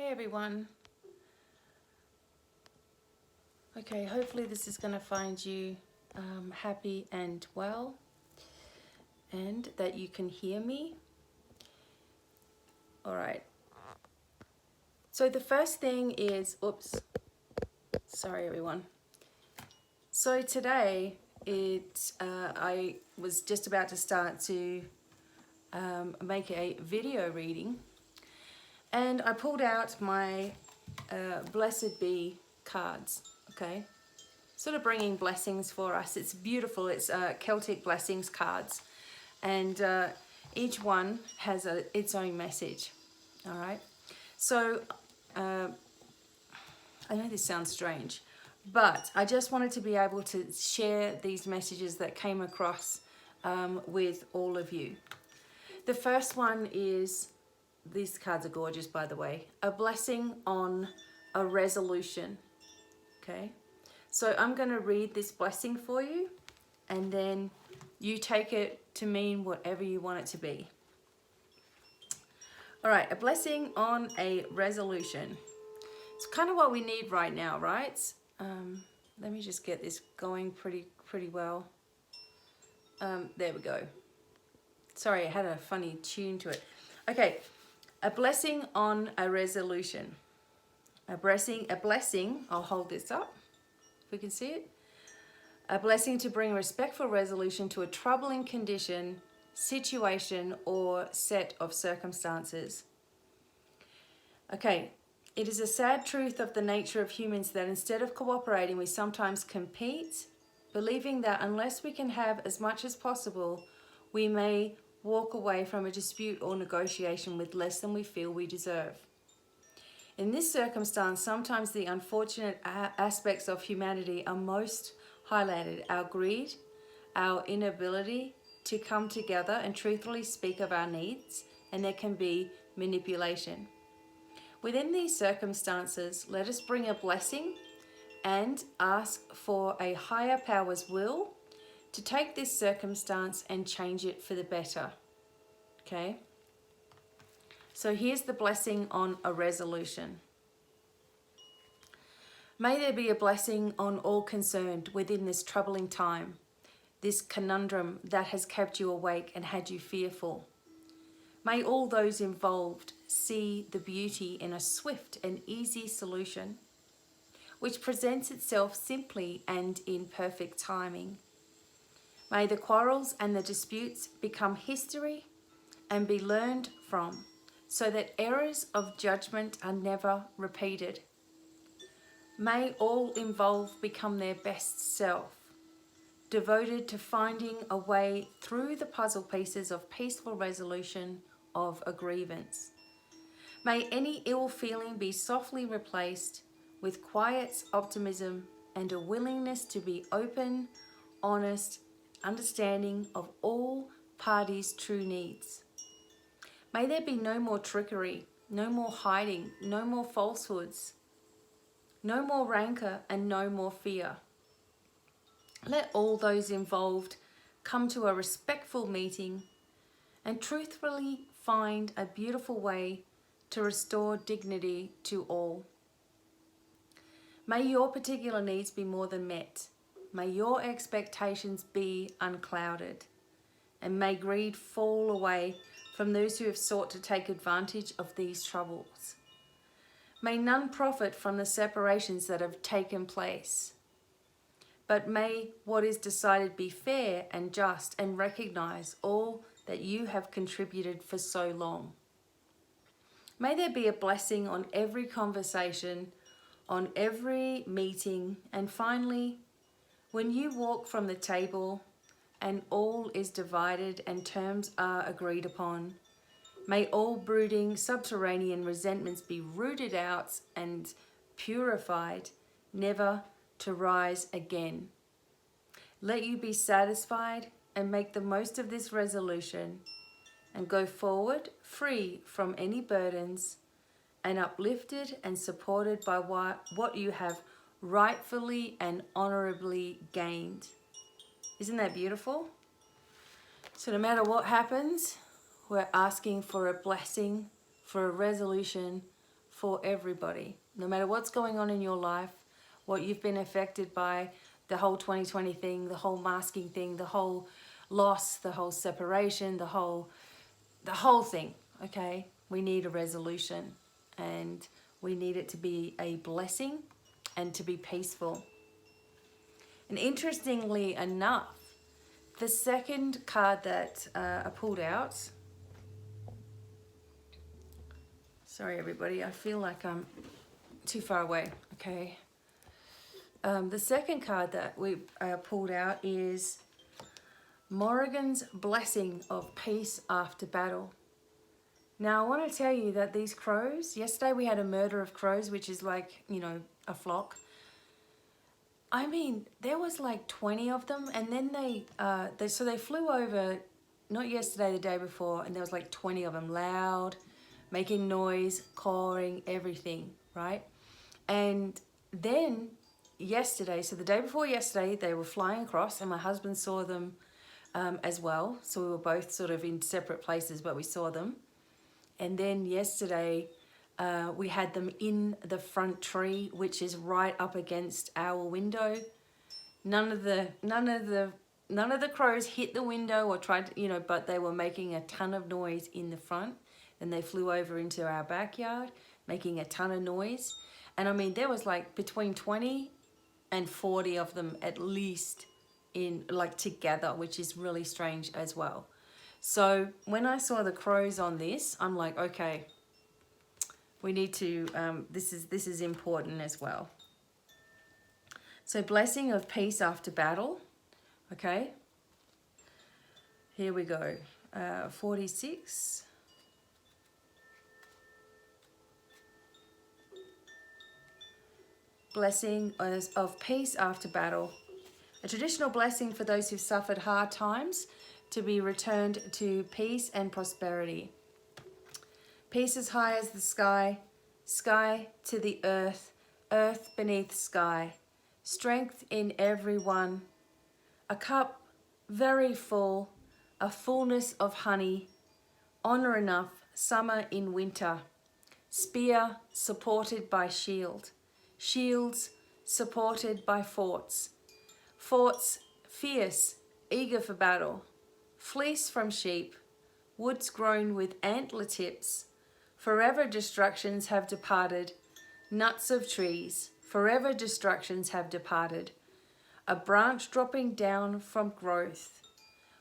Hey everyone. Okay, hopefully this is going to find you happy and well, and that you can hear me. All right. So the first thing is, sorry everyone. So today I was just about to start to make a video reading, and I pulled out my Blessed Be cards. Okay. Sort of bringing blessings for us. It's beautiful. It's Celtic blessings cards, and each one has its own message. All right. So I know this sounds strange, but I just wanted to be able to share these messages that came across with all of you. The first one is, these cards are gorgeous, by the way, a blessing on a resolution. Okay. So I'm going to read this blessing for you, and then you take it to mean whatever you want it to be. All right, a blessing on a resolution. It's kind of what we need right now, right? Let me just get this going pretty well. There we go. Sorry, it had a funny tune to it. Okay, a blessing on a resolution. A blessing, I'll hold this up. We can see it. A blessing to bring respectful resolution to a troubling condition, situation, or set of circumstances. Okay, it is a sad truth of the nature of humans that instead of cooperating, we sometimes compete, believing that unless we can have as much as possible, we may walk away from a dispute or negotiation with less than we feel we deserve. In this circumstance, sometimes the unfortunate aspects of humanity are most highlighted: our greed, our inability to come together and truthfully speak of our needs, and there can be manipulation. Within these circumstances, let us bring a blessing and ask for a higher power's will to take this circumstance and change it for the better. Okay? So here's the blessing on a resolution. May there be a blessing on all concerned within this troubling time, this conundrum that has kept you awake and had you fearful. May all those involved see the beauty in a swift and easy solution, which presents itself simply and in perfect timing. May the quarrels and the disputes become history and be learned from, so that errors of judgment are never repeated. May all involved become their best self, devoted to finding a way through the puzzle pieces of peaceful resolution of a grievance. May any ill feeling be softly replaced with quiet optimism and a willingness to be open, honest, understanding of all parties' true needs. May there be no more trickery, no more hiding, no more falsehoods, no more rancor, and no more fear. Let all those involved come to a respectful meeting and truthfully find a beautiful way to restore dignity to all. May your particular needs be more than met. May your expectations be unclouded. And may greed fall away from those who have sought to take advantage of these troubles. May none profit from the separations that have taken place, but may what is decided be fair and just and recognize all that you have contributed for so long. May there be a blessing on every conversation, on every meeting, and finally, when you walk from the table and all is divided and terms are agreed upon, may all brooding subterranean resentments be rooted out and purified, never to rise again. Let you be satisfied and make the most of this resolution and go forward free from any burdens and uplifted and supported by what you have rightfully and honorably gained. Isn't that beautiful? So no matter what happens, we're asking for a blessing, for a resolution, for everybody. No matter what's going on in your life, what you've been affected by, the whole 2020 thing, the whole masking thing, the whole loss, the whole separation, the whole thing, okay? We need a resolution, and we need it to be a blessing and to be peaceful. And interestingly enough, the second card that I pulled out, sorry everybody, I feel like I'm too far away, okay? The second card that we pulled out is Morrigan's Blessing of Peace After Battle. Now I want to tell you that these crows, yesterday we had a murder of crows, which is like, you know, a flock. I mean, there was like 20 of them, and then they flew over, not yesterday, the day before, and there was like 20 of them, loud, making noise, cawing, everything, right? And then yesterday, so the day before yesterday, they were flying across, and my husband saw them as well. So we were both sort of in separate places, but we saw them. And then yesterday, we had them in the front tree, which is right up against our window. None of the crows hit the window or tried to, you know, but they were making a ton of noise in the front. Then they flew over into our backyard, making a ton of noise. And I mean, there was like between 20 and 40 of them at least in like together, which is really strange as well. So when I saw the crows on this, I'm like, okay, we need to, this is important as well. So blessing of peace after battle, okay? Here we go, 46. Blessing of peace after battle. A traditional blessing for those who've suffered hard times to be returned to peace and prosperity. Peace as high as the sky, sky to the earth, earth beneath sky. Strength in everyone. A cup very full, a fullness of honey. Honor enough, summer in winter. Spear supported by shield. Shields supported by forts. Forts fierce, eager for battle. Fleece from sheep. Woods grown with antler tips. Forever destructions have departed. Nuts of trees. Forever destructions have departed. A branch dropping down from growth.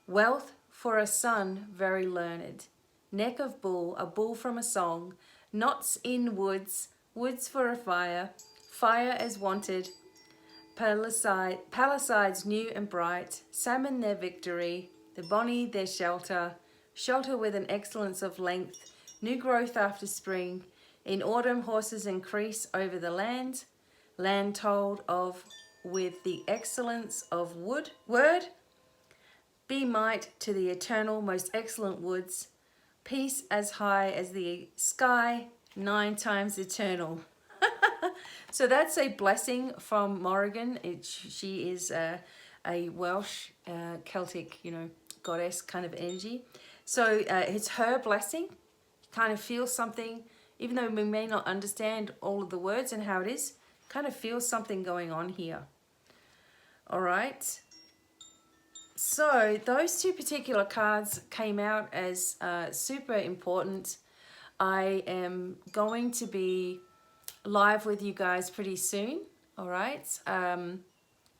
Wealth for a son very learned. Neck of bull, a bull from a song. Knots in woods, woods for a fire. Fire as wanted. Palisades new and bright. Salmon their victory. The bonny their shelter. Shelter with an excellence of length. New growth after spring. In autumn horses increase over the land. Land told of with the excellence of word. Be might to the eternal most excellent woods. Peace as high as the sky. 9 times eternal. So that's a blessing from Morrigan. She is a Welsh Celtic, you know, goddess kind of energy. So it's her blessing. You kind of feel something, even though we may not understand all of the words and how it is, kind of feel something going on here. All right. So those two particular cards came out as super important. I am going to be live with you guys pretty soon. All right.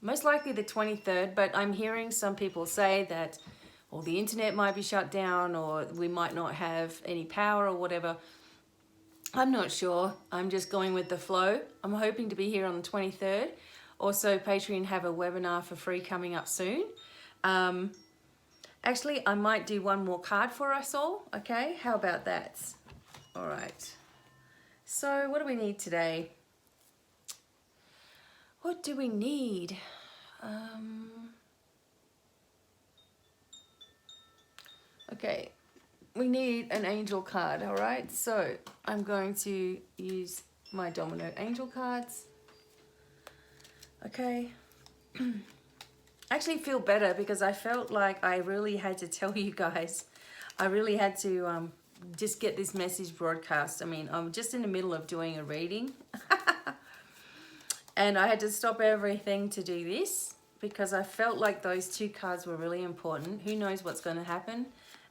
Most likely the 23rd, but I'm hearing some people say that the internet might be shut down, or we might not have any power or whatever. I'm not sure. I'm just going with the flow. I'm hoping to be here on the 23rd. Also, Patreon have a webinar for free coming up soon. Actually, I might do one more card for us all. Okay, how about that? All right. So what do we need today? What do we need? Okay, we need an angel card, all right? So I'm going to use my domino angel cards. Okay. I actually feel better because I felt like I really had to tell you guys. I really had to just get this message broadcast. I mean, I'm just in the middle of doing a reading and I had to stop everything to do this because I felt like those two cards were really important. Who knows what's going to happen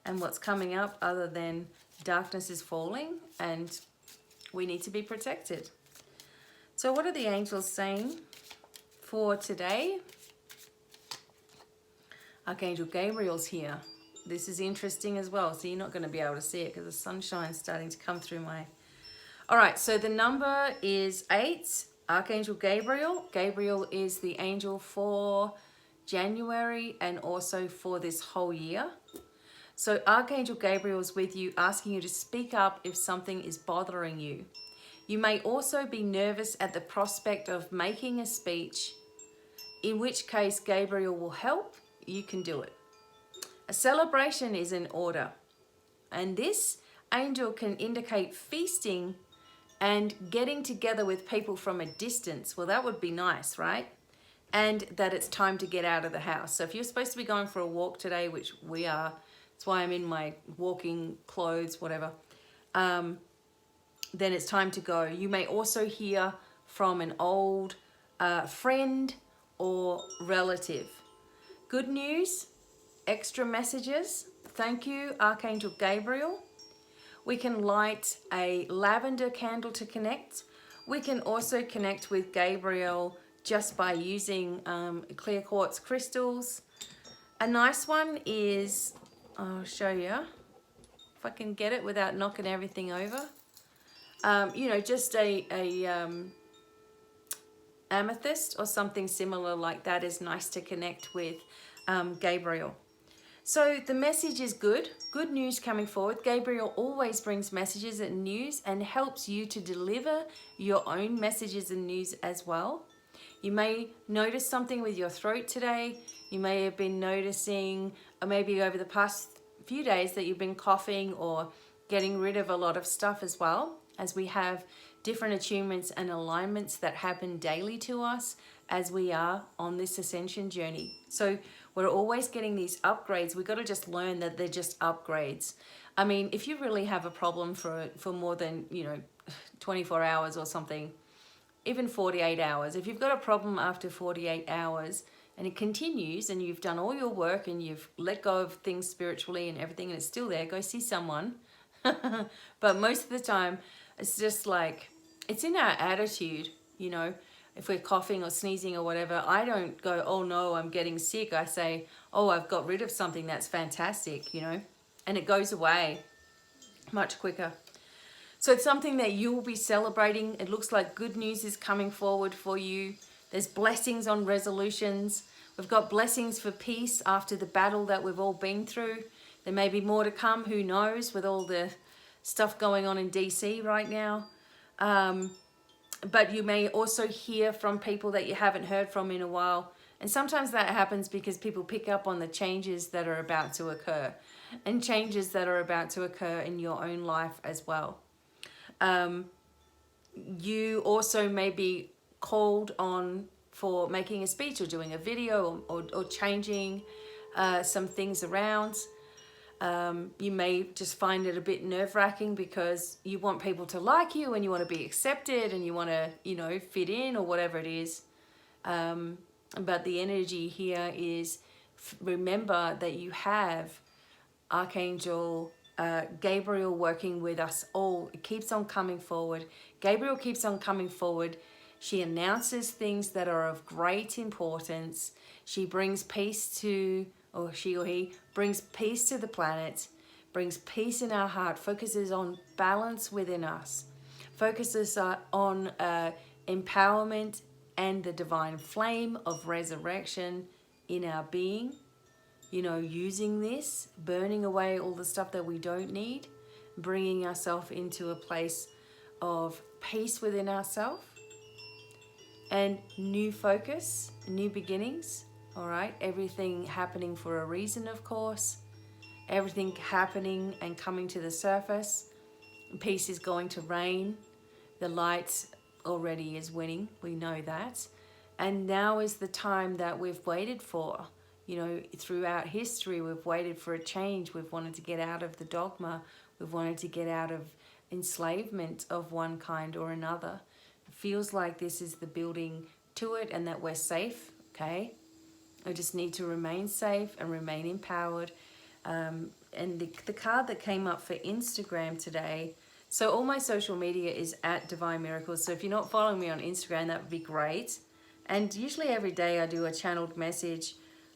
and what's coming up other than darkness is falling and we need to be protected. So what are the angels saying for today? Archangel Gabriel's here. This is interesting as well. So you're not going to be able to see it because the sunshine's starting to come through my... All right, so the number is 8. Archangel Gabriel. Gabriel is the angel for January and also for this whole year. So Archangel Gabriel is with you, asking you to speak up if something is bothering you. You may also be nervous at the prospect of making a speech, in which case Gabriel will help. You can do it. A celebration is in order, and this angel can indicate feasting and getting together with people from a distance. Well, that would be nice, right? And that it's time to get out of the house. So if you're supposed to be going for a walk today, which we are, that's why I'm in my walking clothes, whatever, then it's time to go. You may also hear from an old friend or relative. Good news, extra messages. Thank you, Archangel Gabriel. We can light a lavender candle to connect. We can also connect with Gabriel just by using clear quartz crystals. A nice one is, I'll show you if I can get it without knocking everything over. You know, just a amethyst or something similar like that is nice to connect with Gabriel. So the message is good news coming forward. Gabriel always brings messages and news and helps you to deliver your own messages and news as well. You may notice something with your throat today. You may have been noticing, or maybe over the past few days, that you've been coughing or getting rid of a lot of stuff as well, as we have different attunements and alignments that happen daily to us as we are on this ascension journey. So we're always getting these upgrades. We've got to just learn that they're just upgrades. I mean, if you really have a problem for more than, 24 hours or something, even 48 hours, if you've got a problem after 48 hours and it continues and you've done all your work and you've let go of things spiritually and everything and it's still there, go see someone. But most of the time, it's just like, it's in our attitude, if we're coughing or sneezing or whatever. I don't go, oh no, I'm getting sick. I say, oh, I've got rid of something that's fantastic, and it goes away much quicker. So it's something that you will be celebrating. It looks like good news is coming forward for you. There's blessings on resolutions. We've got blessings for peace after the battle that we've all been through. There may be more to come, who knows, with all the stuff going on in DC right now. But you may also hear from people that you haven't heard from in a while. And sometimes that happens because people pick up on the changes that are about to occur and changes that are about to occur in your own life as well. You also may be called on for making a speech or doing a video or changing some things around. You may just find it a bit nerve-wracking because you want people to like you and you want to be accepted and you want to, fit in or whatever it is. But the energy here is, remember that you have Archangel Gabriel working with us all. It keeps on coming forward. Gabriel keeps on coming forward. She announces things that are of great importance. She brings peace to, or she or he brings peace to the planet, brings peace in our heart, focuses on balance within us, focuses on empowerment and the divine flame of resurrection in our being. Using this, burning away all the stuff that we don't need, bringing ourselves into a place of peace within ourselves and new focus, new beginnings. All right, everything happening for a reason, of course. Everything happening and coming to the surface. Peace is going to reign. The light already is winning. We know that. And now is the time that we've waited for. Throughout history, we've waited for a change. We've wanted to get out of the dogma. We've wanted to get out of enslavement of one kind or another. It feels like this is the building to it, and that we're safe, okay? I just need to remain safe and remain empowered. And the card that came up for Instagram today, so all my social media is at Divine Miracles. So if you're not following me on Instagram, that would be great. And usually every day I do a channeled message.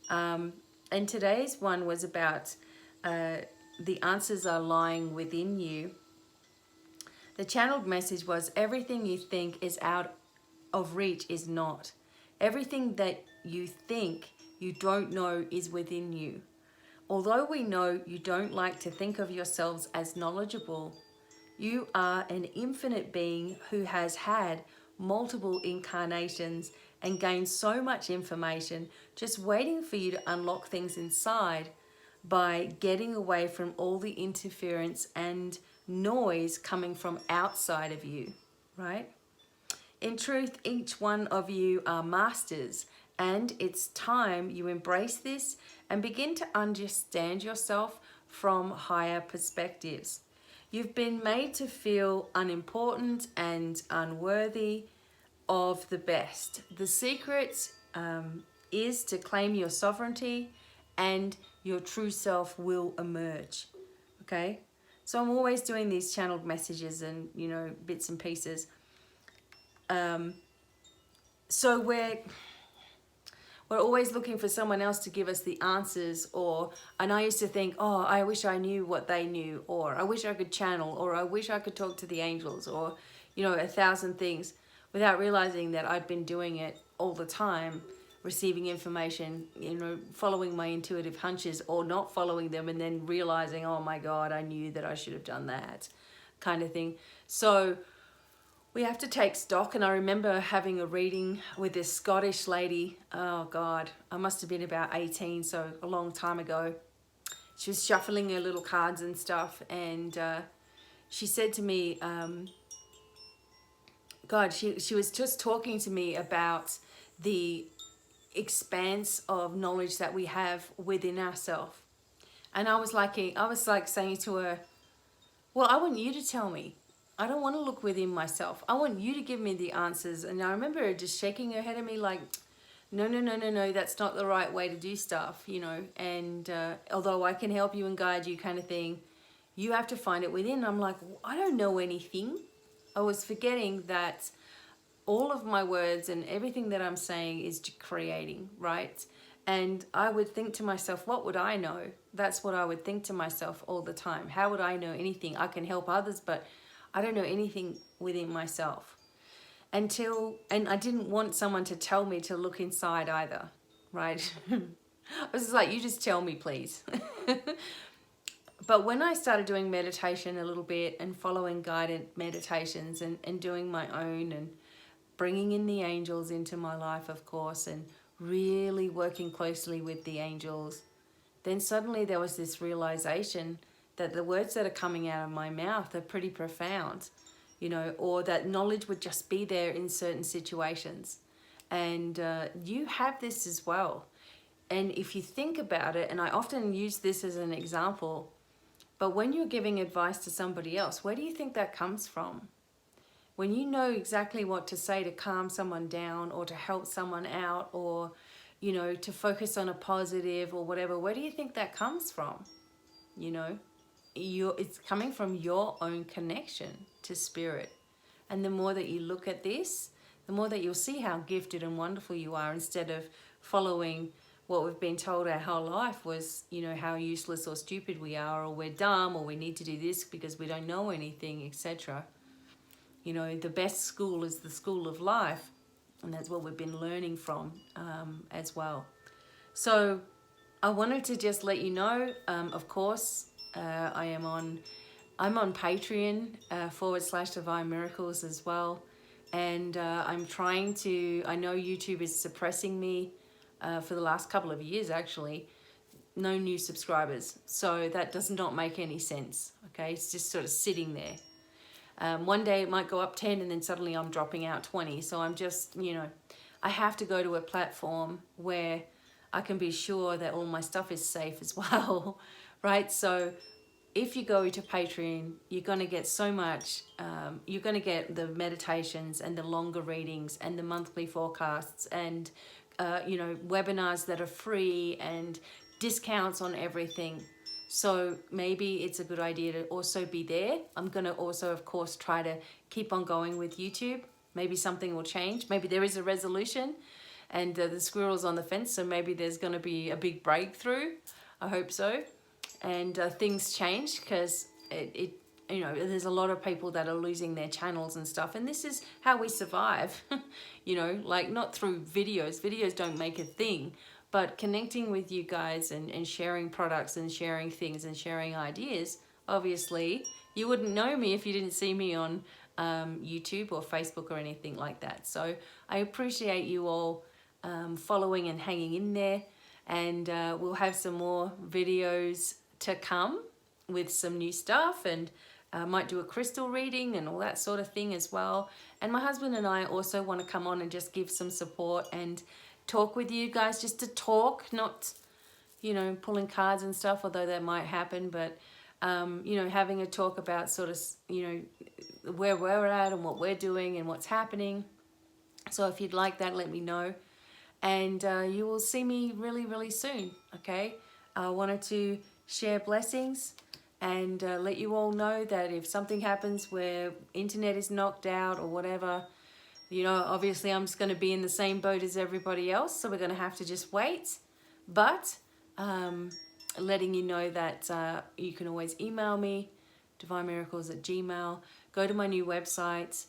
And today's one was about the answers are lying within you. The channeled message was, everything you think is out of reach is not. Everything that you think you don't know is within you. Although we know you don't like to think of yourselves as knowledgeable, you are an infinite being who has had multiple incarnations and gained so much information, just waiting for you to unlock things inside by getting away from all the interference and noise coming from outside of you, right? In truth, each one of you are masters, and it's time you embrace this and begin to understand yourself from higher perspectives. You've been made to feel unimportant and unworthy of the best. The secret is to claim your sovereignty, and your true self will emerge, okay? So I'm always doing these channeled messages and, you know, bits and pieces. So we're always looking for someone else to give us the answers, and I used to think, oh, I wish I knew what they knew, or I wish I could channel, or I wish I could talk to the angels, or, you know, 1,000 things, without realizing that I'd been doing it all the time, receiving information, you know, following my intuitive hunches or not following them, and then realizing, oh my God, I knew that I should have done that kind of thing. So we have to take stock. And I remember having a reading with this Scottish lady. Oh God, I must have been about 18, so a long time ago. She was shuffling her little cards and stuff, and she said to me, she was just talking to me about the expanse of knowledge that we have within ourselves. And I was like saying to her, well, I want you to tell me. I don't want to look within myself. I want you to give me the answers. And I remember her just shaking her head at me like, no, that's not the right way to do stuff, you know. And although I can help you and guide you kind of thing, you have to find it within. I'm like, I don't know anything. I was forgetting that all of my words and everything that I'm saying is creating, right? And I would think to myself, what would I know? That's what I would think to myself all the time. How would I know anything? I can help others, but I don't know anything within myself. And I didn't want someone to tell me to look inside either, right? I was just like, you just tell me, please. But when I started doing meditation a little bit and following guided meditations and doing my own and bringing in the angels into my life, of course, and really working closely with the angels, then suddenly there was this realization that the words that are coming out of my mouth are pretty profound, you know, or that knowledge would just be there in certain situations. And you have this as well. And if you think about it, and I often use this as an example, but when you're giving advice to somebody else, where do you think that comes from? When you know exactly what to say to calm someone down or to help someone out, or, you know, to focus on a positive or whatever, where do you think that comes from? You know, it's coming from your own connection to spirit. And the more that you look at this, the more that you'll see how gifted and wonderful you are, instead of following what we've been told our whole life was, you know, how useless or stupid we are, or we're dumb, or we need to do this because we don't know anything, etc. You know, the best school is the school of life, and that's what we've been learning from as well. So I wanted to just let you know, of course, I'm on Patreon /Divine Miracles as well. And I'm trying to, I know YouTube is suppressing me for the last couple of years, actually. No new subscribers. So that does not make any sense. Okay, it's just sort of sitting there. One day it might go up 10 and then suddenly I'm dropping out 20. So I'm just, you know, I have to go to a platform where I can be sure that all my stuff is safe as well, right? So if you go to Patreon, you're going to get so much. You're going to get the meditations and the longer readings and the monthly forecasts and, you know, webinars that are free and discounts on everything. So maybe it's a good idea to also be there. I'm going to also, of course, try to keep on going with YouTube. Maybe something will change. Maybe there is a resolution and the squirrel's on the fence. So maybe there's going to be a big breakthrough. I hope so. And things change because you know, there's a lot of people that are losing their channels and stuff. And this is how we survive, you know, like not through videos. Videos don't make a thing. But connecting with you guys and sharing products and sharing things and sharing ideas, obviously, you wouldn't know me if you didn't see me on YouTube or Facebook or anything like that. So I appreciate you all following and hanging in there. And we'll have some more videos to come with some new stuff, and might do a crystal reading and all that sort of thing as well. And my husband and I also want to come on and just give some support and talk with you guys, just to talk, not, you know, pulling cards and stuff, although that might happen, but, you know, having a talk about sort of, you know, where we're at and what we're doing and what's happening. So if you'd like that, let me know. And you will see me really, really soon, okay? I wanted to share blessings and let you all know that if something happens where internet is knocked out or whatever, you know, obviously I'm just going to be in the same boat as everybody else, so we're going to have to just wait. But letting you know that you can always email me, divinemiracles@gmail.com. Go to my new website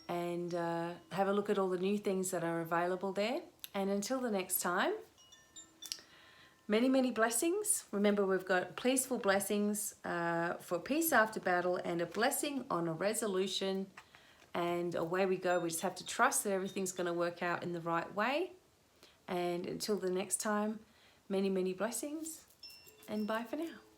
and have a look at all the new things that are available there. And until the next time, many, many blessings. Remember, we've got peaceful blessings for peace after battle and a blessing on a resolution. And away we go. We just have to trust that everything's going to work out in the right way. And until the next time, many, many blessings. And bye for now.